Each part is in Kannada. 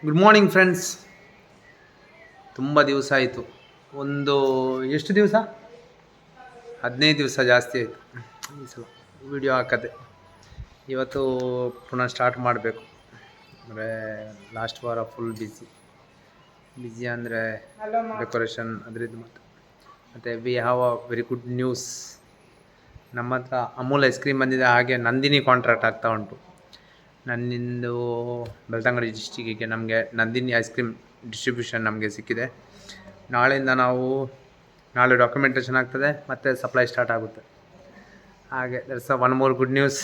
Good morning friends. ತುಂಬ ದಿವಸ ಆಯಿತು. ಒಂದು ಎಷ್ಟು ದಿವಸ, 15 ದಿವಸ ಜಾಸ್ತಿ ಆಯಿತು ಈ ಸಲ ವಿಡಿಯೋ ಹಾಕದೆ. ಇವತ್ತು ಪುನಃ ಸ್ಟಾರ್ಟ್ ಮಾಡಬೇಕು. ಅಂದರೆ ಲಾಸ್ಟ್ ವಾರ ಫುಲ್ ಬ್ಯುಸಿ ಅಂದರೆ ಡೆಕೋರೇಷನ್ ಅದರದ್ದು. ಮತ್ತು we have a very good news. ನಮ್ಮ ಹತ್ರ ಅಮೂಲ್ ಐಸ್ ಕ್ರೀಮ್ ಬಂದಿದೆ. ಹಾಗೆ ನಂದಿನಿ ಕಾಂಟ್ರಾಕ್ಟ್ ಆಗ್ತಾ ಉಂಟು. ನನ್ನಿಂದು ಬೆಳ್ತಂಗಡಿ ಡಿಸ್ಟಿಕ್ಕಿಗೆ ನಮಗೆ ನಂದಿನಿ ಐಸ್ ಕ್ರೀಮ್ ಡಿಸ್ಟ್ರಿಬ್ಯೂಷನ್ ನಮಗೆ ಸಿಕ್ಕಿದೆ. ನಾಳೆಯಿಂದ ನಾಳೆ ಡಾಕ್ಯುಮೆಂಟೇಷನ್ ಆಗ್ತದೆ ಮತ್ತು ಸಪ್ಲೈ ಸ್ಟಾರ್ಟ್ ಆಗುತ್ತೆ. ಹಾಗೆ that's one more good news.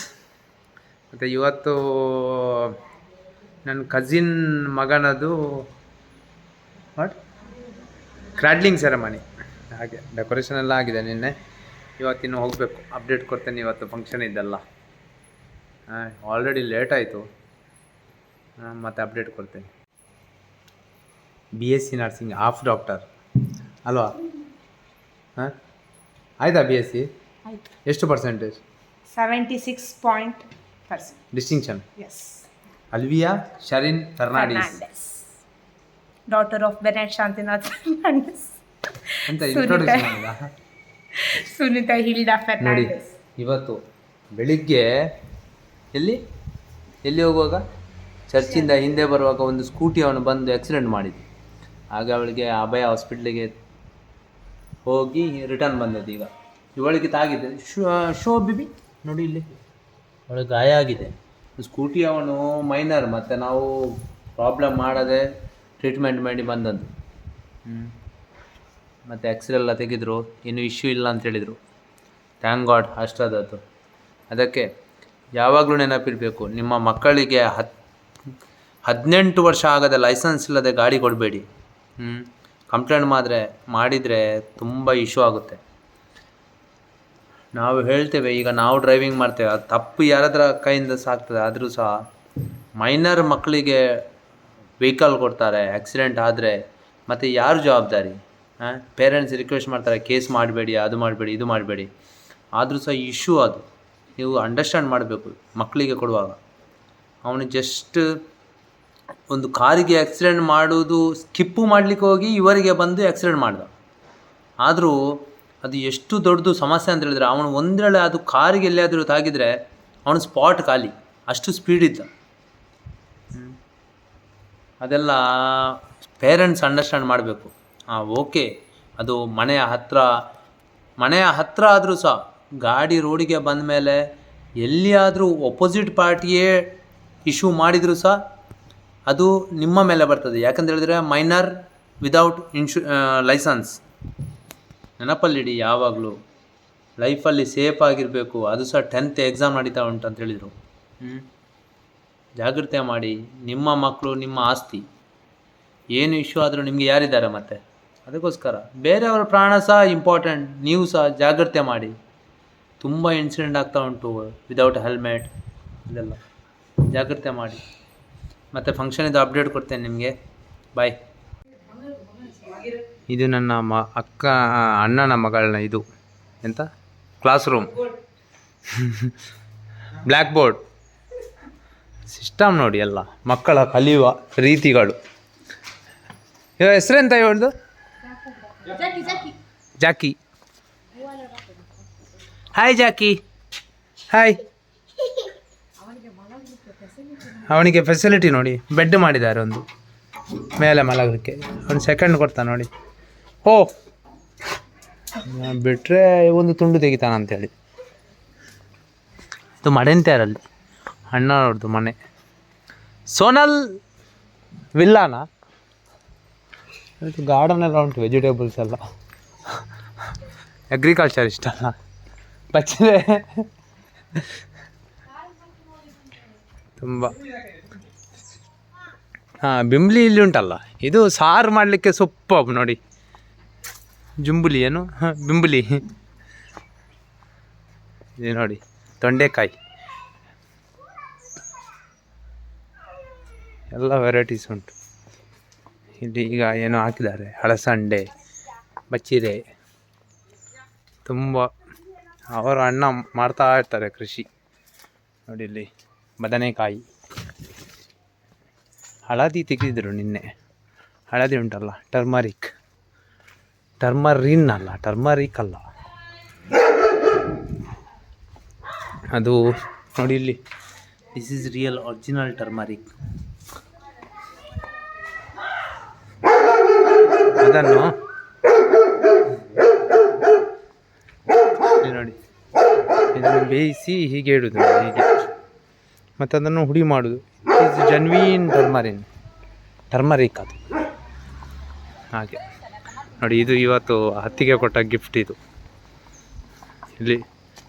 ಮತ್ತು ಇವತ್ತು ನನ್ನ ಕಸಿನ್ ಮಗನದು ಕ್ರ್ಯಾಡ್ಲಿಂಗ್ ಸೆರೆಮನಿ. ಹಾಗೆ ಡೆಕೋರೇಷನ್ ಎಲ್ಲ ಆಗಿದೆ ನಿನ್ನೆ. ಇವತ್ತಿನ್ನು ಹೋಗಬೇಕು, ಅಪ್ಡೇಟ್ ಕೊಡ್ತೇನೆ. ಇವತ್ತು ಫಂಕ್ಷನ್ ಇದ್ದಲ್ಲ, ಆಲ್ರೆಡಿ ಲೇಟ್ ಆಯಿತು. ಮತ್ತು ಅಪ್ಡೇಟ್ ಕೊಡ್ತೇನೆ. BSc ನರ್ಸಿಂಗ್ ಹಾಫ್ ಡಾಕ್ಟರ್ ಅಲ್ವಾ? ಆಯಿತಾ BSc? ಎಷ್ಟು percentage? 76% distinction. Yes. Alvia Sharin Fernandes, daughter of Bennet Shantinath Fernandes ಅಂತ ಇಂಟ್ರೊಡ್ಯೂಸ್ ಮಾಡಿದ. ಸುನಿತಾ ಹಿಲ್ಡಾ ನೋಡಿ, ಫರ್ನಾಂಡಿಸ್. ಇವತ್ತು ಬೆಳಿಗ್ಗೆ ಎಲ್ಲಿ ಹೋಗುವಾಗ, ಚರ್ಚಿಂದ ಹಿಂದೆ ಬರುವಾಗ ಒಂದು ಸ್ಕೂಟಿ ಅವನು ಬಂದು ಆಕ್ಸಿಡೆಂಟ್ ಮಾಡಿದ್ದು. ಆಗ ಅವಳಿಗೆ ಅಭಯ ಹಾಸ್ಪಿಟ್ಲಿಗೆ ಹೋಗಿ ರಿಟರ್ನ್ ಬಂದದ್ದು. ಈಗ ಇವಳಿಗೆ ತಾಗಿದೆ. ಶೋ ಬಿಬಿ ನೋಡಿ, ಇಲ್ಲಿ ಅವಳಿಗೆ ಗಾಯ ಆಗಿದೆ. ಸ್ಕೂಟಿ ಅವನು ಮೈನರ್, ಮತ್ತು ನಾವು ಪ್ರಾಬ್ಲಮ್ ಮಾಡದೆ ಟ್ರೀಟ್ಮೆಂಟ್ ಮಾಡಿ ಬಂದದ್ದು. ಮತ್ತು ಎಕ್ಸ್ರೇ ಎಲ್ಲ ತೆಗೆದರು, ಇನ್ನೂ ಇಶ್ಯೂ ಇಲ್ಲ ಅಂತ ಹೇಳಿದರು. ಥ್ಯಾಂಕ್ ಗಾಡ್ ಅಷ್ಟಾದದ್ದು. ಅದಕ್ಕೆ ಯಾವಾಗಲೂ ನೆನಪಿರಬೇಕು, ನಿಮ್ಮ ಮಕ್ಕಳಿಗೆ 18 ವರ್ಷ ಆಗದೆ ಲೈಸೆನ್ಸ್ ಇಲ್ಲದೆ ಗಾಡಿ ಕೊಡಬೇಡಿ. ಕಂಪ್ಲೇಂಟ್ ಮಾಡಿದರೆ ತುಂಬ ಇಶ್ಯೂ ಆಗುತ್ತೆ. ನಾವು ಹೇಳ್ತೇವೆ, ಈಗ ನಾವು ಡ್ರೈವಿಂಗ್ ಮಾಡ್ತೇವೆ, ಅದು ತಪ್ಪು ಯಾರಾದ್ರ ಕೈಯಿಂದ ಸಾಕ್ತದೆ. ಆದರೂ ಸಹ ಮೈನರ್ ಮಕ್ಕಳಿಗೆ ವೆಹಿಕಲ್ ಕೊಡ್ತಾರೆ, ಆಕ್ಸಿಡೆಂಟ್ ಆದರೆ ಮತ್ತು ಯಾರು ಜವಾಬ್ದಾರಿ? ಪೇರೆಂಟ್ಸ್ ರಿಕ್ವೆಸ್ಟ್ ಮಾಡ್ತಾರೆ, ಕೇಸ್ ಮಾಡಬೇಡಿ, ಅದು ಮಾಡಬೇಡಿ, ಇದು ಮಾಡಬೇಡಿ. ಆದರೂ ಸಹ ಇಶ್ಯೂ ಅದು. ನೀವು ಅಂಡರ್ಸ್ಟ್ಯಾಂಡ್ ಮಾಡಬೇಕು. ಮಕ್ಕಳಿಗೆ ಕೊಡುವಾಗ ಅವನು ಜಸ್ಟ್ ಒಂದು ಕಾರಿಗೆ ಆಕ್ಸಿಡೆಂಟ್ ಮಾಡೋದು ಸ್ಕಿಪ್ಪು ಮಾಡಲಿಕ್ಕೆ ಹೋಗಿ ಇವರಿಗೆ ಬಂದು ಆಕ್ಸಿಡೆಂಟ್ ಮಾಡ್ದ. ಆದರೂ ಅದು ಎಷ್ಟು ದೊಡ್ಡದು ಸಮಸ್ಯೆ ಅಂತ ಹೇಳಿದ್ರೆ, ಅವನು ಒಂದರಳೆ ಅದು ಕಾರಿಗೆ ಎಲ್ಲಿಯಾದರೂ ತಾಗಿದರೆ ಅವನು ಸ್ಪಾಟ್ ಖಾಲಿ, ಅಷ್ಟು ಸ್ಪೀಡ್ ಇದ್ದ. ಅದೆಲ್ಲ ಪೇರೆಂಟ್ಸ್ ಅಂಡರ್ಸ್ಟ್ಯಾಂಡ್ ಮಾಡಬೇಕು. ಓಕೆ, ಅದು ಮನೆಯ ಹತ್ರ ಆದರೂ ಸಹ ಗಾಡಿ ರೋಡಿಗೆ ಬಂದ ಮೇಲೆ ಎಲ್ಲಿಯಾದರೂ ಒಪೋಸಿಟ್ ಪಾರ್ಟಿಯೇ ಇಶ್ಯೂ ಮಾಡಿದರೂ ಸಹ ಅದು ನಿಮ್ಮ ಮೇಲೆ ಬರ್ತದೆ. ಯಾಕಂತ ಹೇಳಿದ್ರೆ ಮೈನರ್ ವಿದೌಟ್ ಲೈಸೆನ್ಸ್. ನೆನಪಲ್ಲಿಡಿ, ಯಾವಾಗಲೂ ಲೈಫಲ್ಲಿ ಸೇಫ್ ಆಗಿರಬೇಕು. ಅದು ಸಹ 10th ಎಕ್ಸಾಮ್ ನಡೀತಾ ಉಂಟು ಅಂತ ಹೇಳಿದರು. ಜಾಗ್ರತೆ ಮಾಡಿ. ನಿಮ್ಮ ಮಕ್ಕಳು ನಿಮ್ಮ ಆಸ್ತಿ. ಏನು ಇಶ್ಯೂ ಆದರೂ ನಿಮಗೆ ಯಾರಿದ್ದಾರೆ ಮತ್ತೆ? ಅದಕ್ಕೋಸ್ಕರ ಬೇರೆಯವರ ಪ್ರಾಣ ಸಹ ಇಂಪಾರ್ಟೆಂಟ್. ನೀವು ಸಹ ಜಾಗ್ರತೆ ಮಾಡಿ. ತುಂಬ ಇನ್ಸಿಡೆಂಟ್ ಆಗ್ತಾ ಉಂಟು ವಿದೌಟ್ ಹೆಲ್ಮೆಟ್, ಇದೆಲ್ಲ ಜಾಗ್ರತೆ ಮಾಡಿ. ಮತ್ತು ಫಂಕ್ಷನಿದ್ದು ಅಪ್ಡೇಟ್ ಕೊಡ್ತೇನೆ ನಿಮಗೆ. ಬಾಯ್. ಇದು ನನ್ನ ಅಣ್ಣನ ಮಗಳನ್ನ ಇದು ಎಂತ class room, black board system ನೋಡಿ. ಎಲ್ಲ ಮಕ್ಕಳ ಕಲಿಯುವ ರೀತಿಗಳು. ಇವ ಹೆಸರೆಂತ ಇವಳ್ದು? ಜಾಕಿ. Hi Jackie, hi. ಅವನಿಗೆ ಫೆಸಿಲಿಟಿ ನೋಡಿ, ಬೆಡ್ ಮಾಡಿದ್ದಾರೆ ಒಂದು ಮೇಲೆ ಮಲಗಲಿಕ್ಕೆ. ಒಂದು ಸೆಕೆಂಡ್ ಕೊಡ್ತಾನೆ ನೋಡಿ. ಬಿಟ್ಟರೆ ಒಂದು ತುಂಡು ತೆಗಿತಾನಂತೇಳಿ. ಇದು ಮಡೆಂತ್ಯಾರಲ್ಲಿ ಅಣ್ಣವ್ರದ್ದು ಮನೆ. ಸೋನಲ್ ವಿಲ್ಲಾನ. ಇದು ಗಾರ್ಡನ್ ಎಲ್ಲ ಉಂಟು, ವೆಜಿಟೇಬಲ್ಸ್ ಎಲ್ಲ. ಅಗ್ರಿಕಲ್ಚರ್ ಇಷ್ಟಲ್ಲ ಬಚ್ಚಿದೆ ತುಂಬ. ಬಿಂಬ್ಲಿ ಇಲ್ಲಿ ಉಂಟಲ್ಲ, ಇದು ಸಾರು ಮಾಡಲಿಕ್ಕೆ ಸೊಪ್ಪು ನೋಡಿ. ಜುಂಬುಲಿ ಏನು ಬಿಂಬುಲಿ. ಇದು ನೋಡಿ, ತೊಂಡೆಕಾಯಿ ಎಲ್ಲ ವೆರೈಟೀಸ್ ಉಂಟು ಇಲ್ಲಿ. ಈಗ ಏನೋ ಹಾಕಿದ್ದಾರೆ, ಹಳಸಂಡೆ, ಬಚ್ಚಿರೆ. ತುಂಬ ಅವರ ಅಣ್ಣ ಮಾಡ್ತಾ ಇರ್ತಾರೆ ಕೃಷಿ ನೋಡಿ. ಇಲ್ಲಿ ಬದನೆಕಾಯಿ, ಹಳದಿ ತೆಗೆದಿದ್ರು ನಿನ್ನೆ. ಹಳದಿ ಉಂಟಲ್ಲ, ಟರ್ಮರಿನ್ ಅಲ್ಲ, ಟರ್ಮರಿಕ್ ಅಲ್ಲ, ಅದು ನೋಡಿ ಇಲ್ಲಿ, this is real original turmeric. ಅದನ್ನು ನೋಡಿ, ಇದನ್ನು ಬೇಯಿಸಿ ಹೀಗೆ ಇಡುದು, ಹೀಗೆ, ಮತ್ತು ಅದನ್ನು ಹುಡಿ ಮಾಡೋದು. ಇಸ್ ಜನ್ವೀನ್ ಟರ್ಮರಿಕ್ ಅದು. ಹಾಗೆ ನೋಡಿ, ಇದು ಇವತ್ತು ಹತ್ತಿಗೆ ಕೊಟ್ಟ ಗಿಫ್ಟ್. ಇದು ಇಲ್ಲಿ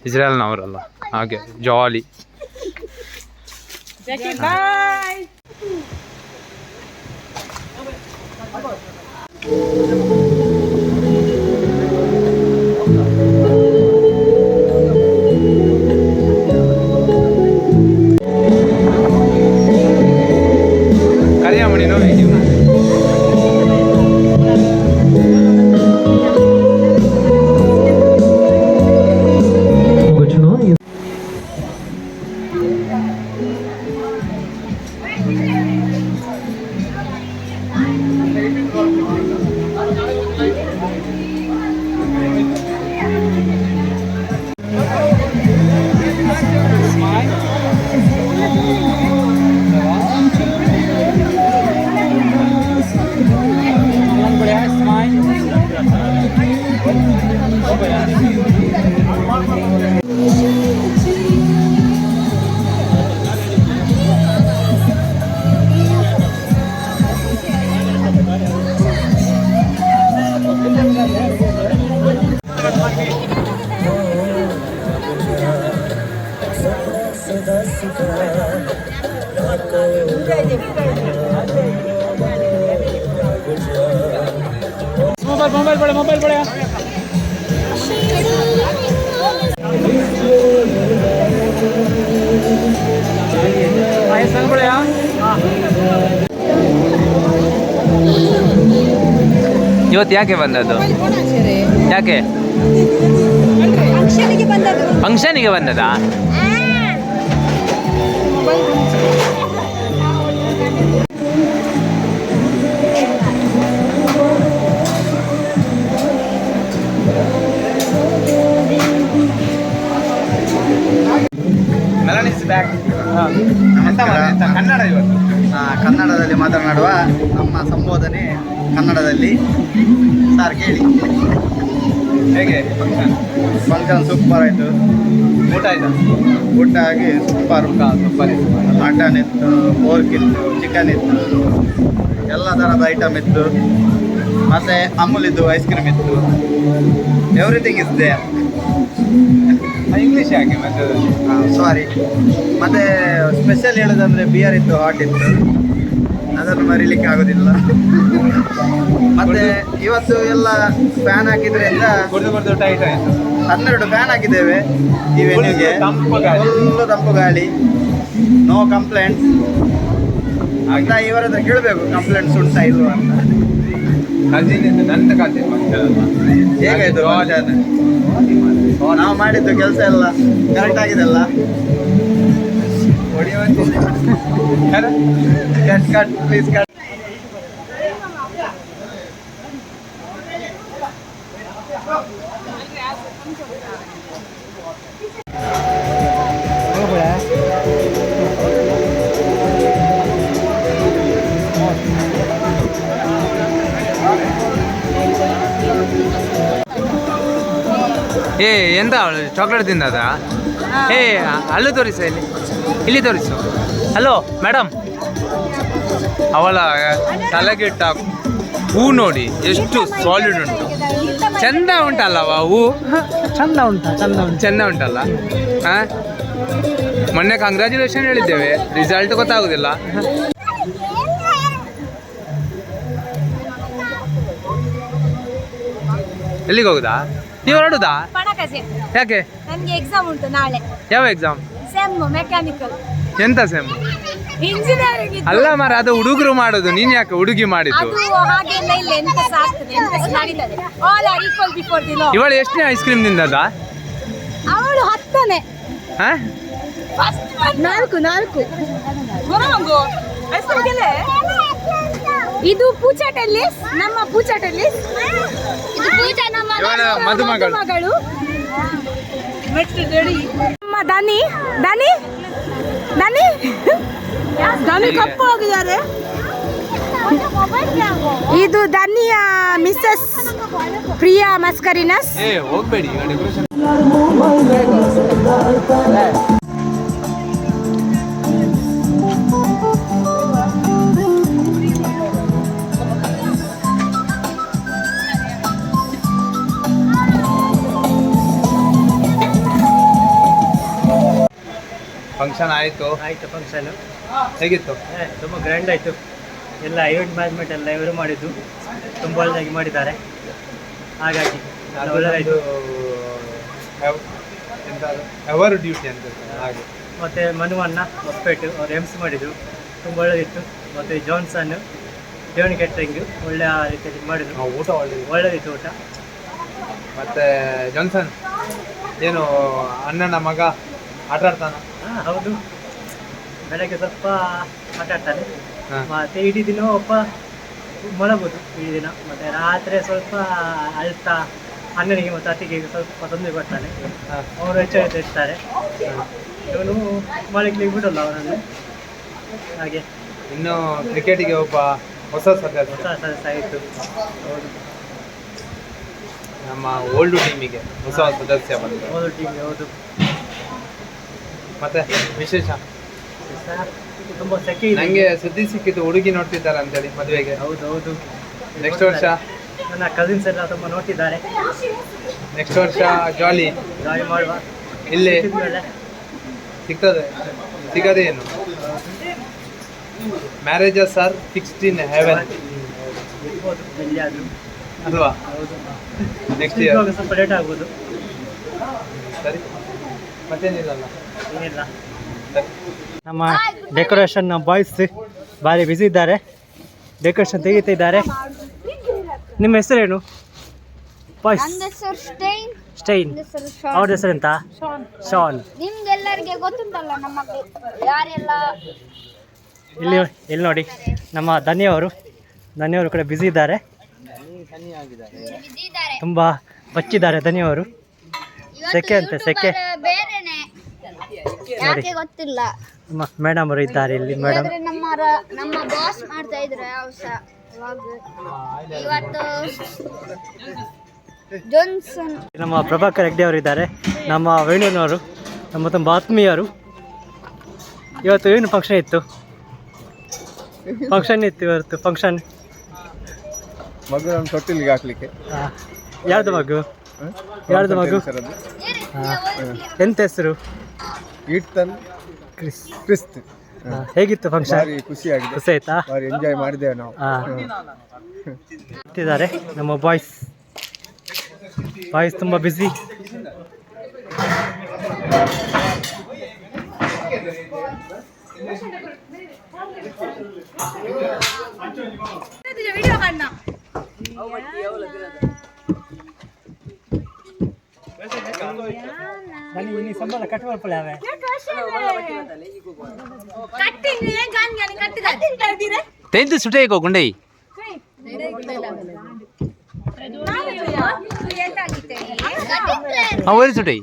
ಇಸ್ರೇಲ್ನವರಲ್ಲ, ಹಾಗೆ ಜಾಲಿ. ಬಾಯ್. ಕರಿಯಮಣಿ ನೋಡಿ, ಮೊಬೈಲ್ ಬಳೆ ಇವತ್ತು ಯಾಕೆ ಬಂದದ್ದು? ಯಾಕೆ ಫಂಕ್ಷನಿಗೆ ಬಂದದಾ? ಕನ್ನಡ ಇವತ್ತು ಕನ್ನಡದಲ್ಲಿ ಮಾತನಾಡುವ ನಮ್ಮ ಸಂಬೋಧನೆ ಕನ್ನಡದಲ್ಲಿ. ಸರ್ ಕೇಳಿ, ಹೇಗೆ ಫಂಕ್ಷನ್ ಸೂಪರ್ ಆಯಿತು. ಊಟ ಆಯ್ತಾ? ಊಟ ಆಗಿ ಸೂಪರ್ ಸೂಪರ್ ಇತ್ತು. ಮಟನ್ ಇತ್ತು, ಪೋರ್ಕ್ ಇತ್ತು, ಚಿಕನ್ ಇತ್ತು, ಎಲ್ಲ ಥರದ ಐಟಮ್ ಇತ್ತು. ಮತ್ತು ಅಮೂಲಿದ್ದು ಐಸ್ ಕ್ರೀಮ್ ಇತ್ತು. Everything is there. ಇಂಗ್ಲೀಷ್ ಯಾಕೆ ಮತ್ತೆ? ಸಾರಿ. ಮತ್ತು ಸ್ಪೆಷಲ್ ಹೇಳೋದಂದರೆ ಬಿಯರ್ ಇತ್ತು, ಹಾಟ್ ಇತ್ತು, ಅದನ್ನು ಮರೀಲಿಕ್ಕೆ ಆಗೋದಿಲ್ಲ. ಮತ್ತು ಇವತ್ತು ಎಲ್ಲ ಫ್ಯಾನ್ ಹಾಕಿದ್ರಿಂದ ಕುಡಿದು ಟೈಟ್ ಆಯಿತು. 12 ಫ್ಯಾನ್ ಹಾಕಿದ್ದೇವೆ ಈ ವೆನ್ಯೂಗೆ. ಫುಲ್ಲು ತಂಪು ಗಾಳಿ, ನೋ ಕಂಪ್ಲೇಂಟ್ಸ್ ಅಂತ ಇವರ ಹತ್ರ ಕೇಳಬೇಕು, ಕಂಪ್ಲೇಂಟ್ಸ್ ಉಂಟಾ ಇಲ್ವಾ ಅಂತ. ನನ್ನ ಕತೆ ಹೇಗಾಯ್ತು ನಾವು ಮಾಡಿದ್ದು ಕೆಲಸ ಎಲ್ಲ ಕರೆಕ್ಟ್ ಆಗಿದೆಲ್ಲ? Cut please cut. ಏ ಎಂತ ಚಾಕ್ಲೇಟ್ ತಿಂದದ? ಏ ಅಲ್ಲೂ ತೋರಿಸ, ಇಲ್ಲಿ ತೋರಿಸು. ಹಲೋ ಮೇಡಮ್, ಅವಳ ತಲೆಗಿಟ್ಟ ಹೂ ನೋಡಿ ಎಷ್ಟು ಸಾಲಿಡ್ ಉಂಟು. ಚಂದ ಉಂಟಲ್ಲವ ಹೂ? ಚಂದ ಉಂಟಲ್ಲ. ಹಾಂ, ಮೊನ್ನೆ ಕಂಗ್ರ್ಯಾಚುಲೇಷನ್ ಹೇಳಿದ್ದೇವೆ, ರಿಸಲ್ಟ್ ಗೊತ್ತಾಗೋದಿಲ್ಲ. ಎಲ್ಲಿಗೆ ಹೋಗುದಾ? ನೀವು ಹೊರಡುದಾ? ಯಾಕೆ? ನನಗೆ ಎಕ್ಸಾಮ್ ಉಂಟು ನಾಳೆ. ಯಾವ ಎಕ್ಸಾಮ್? Sem mechanical. ಎಂತ ಸೆಮ್? ಇಂಜಿನಿಯರಿಂಗ್. ಅಲ್ಲ ಮಾರ, ಅದು ಹುಡುಗರು ಮಾಡೋದು, ನೀನ್ ಯಾಕೆ ಹುಡುಗಿ ಮಾಡಿದ್ದು? ಅದು ಹಾಗೆಲ್ಲ ಇಲ್ಲ, ಎಂತ ಆಗ್ತದೆ, ಎಂತ ನಡೀತದೆ. All are equal before the law. ಇವಳು ಎಷ್ಟನೇ ಐಸ್ ಕ್ರೀಮ್ ತಿಂದದ? ಅವಳು 10ನೇ. ಹಾ, ನಾಲ್ಕು ಇದು ಪೂಜಾ ಟೆಲ್ಲಿಸ್, ನಮ್ಮ ಪೂಜಾ ಟೆಲ್ಲಿಸ್. ಇದು ಪೂಜಾ ನಮ್ಮ ಮದುಮಗಳು. ನಮ್ಮ ದನಿ ಕಪ್ಪು ಹೋಗಿದ್ದಾರೆ. ಇದು ದನಿಯ ಮಿಸ್ಸಸ್ ಪ್ರಿಯಾ ಮಸ್ಕರಿನಸ್. ಹೋಗ್ಬೇಡಿ. ಫಂಕ್ಷನ್ ಆಯಿತು. ಫಂಕ್ಷನ್ ಹೇಗಿತ್ತು? ತುಂಬ ಗ್ರ್ಯಾಂಡ್ ಆಯಿತು. ಎಲ್ಲ ಈವೆಂಟ್ ಮ್ಯಾನೇಜ್ಮೆಂಟ್ ಎಲ್ಲ ಇವರು ಮಾಡಿದ್ದು ತುಂಬ ಒಳ್ಳೆದಾಗಿ ಮಾಡಿದ್ದಾರೆ. ಹಾಗಾಗಿ ಒಳ್ಳೆದಾಯಿತು. ಅವರ್ ಡ್ಯೂಟಿ ಅಂತ ಹಾಗೆ. ಮತ್ತು ಮನುವನ್ನ ಹೊಸಪೇಟು ಅವ್ರು ಎಮ್ಸ್ ಮಾಡಿದ್ದು ತುಂಬ ಒಳ್ಳೆದಿತ್ತು. ಮತ್ತು ಜಾನ್ಸನ್ ದೇವಣಿ ಕ್ಯಾಟ್ರಿಂಗ್ ಒಳ್ಳೆಯ ರೀತಿಯಲ್ಲಿ ಮಾಡಿದ್ರು. ಊಟ ಒಳ್ಳೆದಿತ್ತು ಊಟ. ಮತ್ತು ಜಾನ್ಸನ್ ಏನು ಅಣ್ಣನ ಮಗ ಆಟ ಆಡ್ತಾನ? ಹೌದು, ಬೆಳಗ್ಗೆ ಸ್ವಲ್ಪ ಆಟ ಆಡ್ತಾನೆ. ಹಾ. ಮತ್ತು ಇಡೀ ದಿನ ಒಬ್ಬ ಮಲಗೋದು ಇಡೀ ದಿನ. ಮತ್ತು ರಾತ್ರಿ ಸ್ವಲ್ಪ ಅಳ್ತಾ ಅಣ್ಣನಿಗೆ ಮತ್ತು ಅತ್ತಿಗೆ ಸ್ವಲ್ಪ ತೊಂದರೆ ಕೊಡ್ತಾನೆ. ಹಾ. ಅವರು ಎಚ್ಚರಿಕೆ ಇರ್ತಾರೆ. ಇವನು ಮಲಗ್ಲಿಕ್ಕೆ ಬಿಡಲ್ಲ ಅವರನ್ನು. ಹಾಗೆ ಇನ್ನು ಕ್ರಿಕೆಟಿಗೆ ಒಬ್ಬ ಹೊಸ ಸದಸ್ಯ ಹೊಸ ಸದಸ್ಯ ಆಯಿತು. ಹೌದು, ನಮ್ಮ ಓಲ್ಡ್ ಟೀಮಿಗೆ ಹೊಸ ಸದಸ್ಯ ಬಂದ. ಹೌದು ಟೀಮ್. ಹೌದು. ಮತ್ತೆ ವಿಶೇಷ ತುಂಬ ಸೆಕೆ ಇದೆ. ನಂಗೆ ಸುದ್ದಿ ಸಿಕ್ಕಿದ್ದು ಹುಡುಗಿ ನೋಡ್ತಿದ್ದಾರೆ ಅಂತೇಳಿ ಮದುವೆಗೆ. ಹೌದು ಹೌದು. ನೆಕ್ಸ್ಟ್ ವರ್ಷ ನನ್ನ ಕಸಿನ್ಸ್ ಎಲ್ಲ ತುಂಬ ನೋಡ್ತಿದ್ದಾರೆ. ನೆಕ್ಸ್ಟ್ ವರ್ಷ ಜಾಲಿ ಮಾಡುವ. ಇಲ್ಲಿ ಸಿಕ್ಕಿದ್ಮೇಲೆ ಸಿಗ್ತದೆ, ಸಿಗದೆ ಏನು? Marriages are fixed in heaven ಇರ್ಬೋದು ಎಲ್ಲಿಯಾದರೂ ಅಲ್ವಾ? ಹೌದು. ನೆಕ್ಸ್ಟ್ ಇಯರ್ ಇವಾಗ ಸ್ವಲ್ಪ ಲೇಟ್ ಆಗ್ಬೋದು. ಸರಿ, ಮತ್ತೇನಿಲ್ಲಲ್ಲ. ಏನಿಲ್ಲ. ಸರಿ. ನಮ್ಮ ಡೆಕೋರೇಷನ್ ಬಾಯ್ಸ್ ಭಾರಿ ಬ್ಯುಸಿ ಇದ್ದಾರೆ, ಡೆಕೋರೇಷನ್ ತೆಗಿತಿದ್ದಾರೆ. ನಿಮ್ಮ ಹೆಸರೇನು ಬಾಯ್ಸ್? ಸ್ಟೈನ್. ಅವ್ರ ಹೆಸರೆಂತ? ಶಾನ್. ನಿಮ್ಗೆಲ್ಲರಿಗೆ ಗೊತ್ತುಂಟಲ್ಲ ನಮ್ಮ ಯಾರೆಲ್ಲ ಇಲ್ಲಿ ನೋಡಿ ನಮ್ಮ ಧನ್ಯವರು ಕೂಡ ಬ್ಯುಸಿ ಇದ್ದಾರೆ. ತುಂಬ ಬಚ್ಚಿದ್ದಾರೆ ಧನ್ಯವರು. ಸೆಕೆ ಅಂತೆ, ಸೆಕೆ. ಯಾಕೆ ಗೊತ್ತಿಲ್ಲ. ನಮ್ಮ ಮೇಡಮ್ ಅವರು ಇದ್ದಾರೆ ಇಲ್ಲಿ. ಮೇಡಮ್ ನಮ್ಮ ಬಾಸ್ ಮಾಡ್ತಾ ಇದ್ರೆ ಇವತ್ತು ಜಾನ್ಸನ್. ನಮ್ಮ ಪ್ರಭಾಕರ್ ಹೆಗ್ಡೆ ಅವರು ಇದ್ದಾರೆ, ನಮ್ಮ ವೇಣುನವರು, ನಮ್ಮ ತುಂಬ ಆತ್ಮೀಯರು. ಇವತ್ತು ಏನು ಫಂಕ್ಷನ್ ಇತ್ತು ಇವತ್ತು ಫಂಕ್ಷನ್. ಮಗು ನಮ್ಮ ತೊಟ್ಟಿಲಿಗೆ ಹಾಕ್ಲಿಕ್ಕೆ. ಯಾರ್ದು ಮಗು? ಎಂತ ಹೆಸರು? ಈಟ್ತನ್ ಕ್ರಿಸ್ತ್. ಹೇಗಿತ್ತು ಫಂಕ್ಷನ್? ಖುಷಿ ಆಯ್ತಾ? ಎಂಜಾಯ್ ಮಾಡಿದ್ದೇವೆ ನಾವು. ಇದ್ದಾರೆ ನಮ್ಮ ಬಾಯ್ಸ್ ತುಂಬ ಬ್ಯುಸಿ. ಸಂಬಳ ಕಟ್ಟುವಲ್ಪಳೆ ತೆಂದು ಸುಟೇಕೋ ಗುಂಡೈ ಅವರಿ ಸುಟೈ